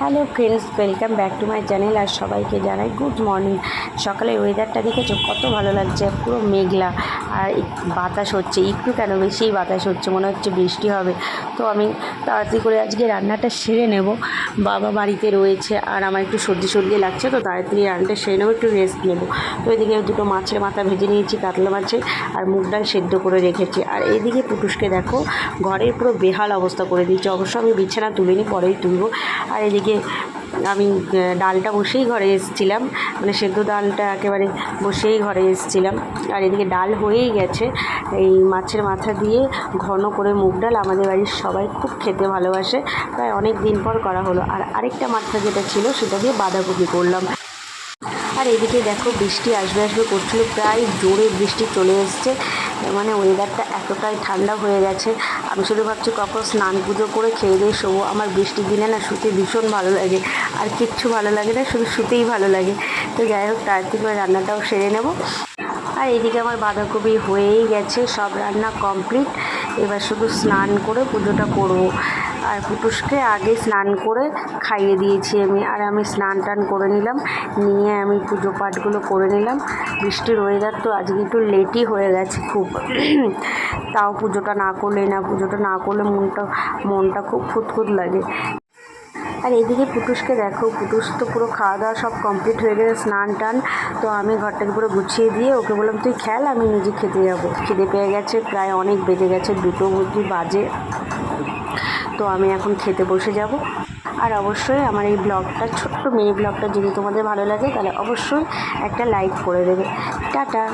Hello friends, welcome back to my channel. আর সবাইকে জানাই গুড মর্নিং। সকালের ওয়েদারটা দেখেছো কত ভালো লাগছে, পুরো মেঘলা আর বাতাস হচ্ছে, একটু কেন বেশিই বাতাস হচ্ছে, মনে হচ্ছে বৃষ্টি হবে। তো আমি তাড়াতাড়ি করে আজকে রান্নাটা সেরে নেব। বাবা বাড়িতে রয়েছে আর আমার একটু সর্দি সর্দি লাগছে, তো তাড়াতাড়ি রান্নাটা সেরে নেবো, একটু রেস্ট নেবো। তো এদিকে দুটো মাছের মাথা ভেজে নিয়েছি, কাতলা মাছের, আর মুগ ডাল সেদ্ধ করে রেখেছি। আর এইদিকে পুটুসকে দেখো ঘরের পুরো বেহাল অবস্থা করে দিচ্ছে। অবশ্য আমি বিছানা তুলিনি, পরেই তুলবো। আর এদিকে আমি ডালটা বসেই ঘরে এসেছিলাম, মানে সেদ্ধ ডালটা একেবারে বসেই ঘরে এসেছিলাম। আর এদিকে ডাল হয়েই গেছে। এই মাছের মাথা দিয়ে ঘন করে মুগ ডাল আমাদের বাড়ির সবাই খুব খেতে ভালোবাসে, প্রায় অনেক দিন পর করা হলো। আর আরেকটা মাথা যেটা ছিল সেটা দিয়ে বাঁধাকপি করলাম। আর এদিকে দেখো বৃষ্টি আসবে আসবে করছিল, প্রায় জোরে বৃষ্টি চলে এসছে। মানে ওয়েদারটা এতটাই ঠান্ডা হয়ে গেছে, আমি শুধু ভাবছি কখন স্নান পুজো করে খেয়ে দিয়ে শোবো। আমার বৃষ্টির দিনে না শুতে ভীষণ ভালো লাগে, আর কিচ্ছু ভালো লাগে না, শুধু শুতেই ভালো লাগে। তো যাই হোক, তাড়াতাড়ি করে রান্নাটাও সেরে নেব। আর এদিকে আমার বাঁধাকপি হয়েই গেছে, সব রান্না কমপ্লিট। এবার শুধু স্নান করে পুজোটা করব। আর পুটুসকে আগে স্নান করে খাইয়ে দিয়েছি আমি, আর আমি স্নান টান করে নিলাম, নিয়ে আমি পুজো পাঠগুলো করে নিলাম। বৃষ্টির ওয়েদার তো আজকে একটু লেটই হয়ে গেছে খুব। তাও পুজোটা না করলে মনটা খুব খুঁতখুত লাগে। আর এদিকে পুটুসকে দেখো, পুটুস তো পুরো খাওয়া দাওয়া সব কমপ্লিট হয়ে গেছে, স্নান টান। তো আমি ঘরটাকে পুরো গুছিয়ে দিয়ে ওকে বললাম তুই খেল, আমি নিজে খেতে যাবো। খিদে পেয়ে গেছে, প্রায় অনেক বেজে গেছে, 2টো অবধি বাজে। তো আমি এখন খেতে বসে যাব। আর অবশ্যই আমার এই ব্লগটা, ছোট্ট মিনি ব্লগটা যদি তোমাদের ভালো লাগে তাহলে অবশ্যই একটা লাইক করে দেবে। টাটা।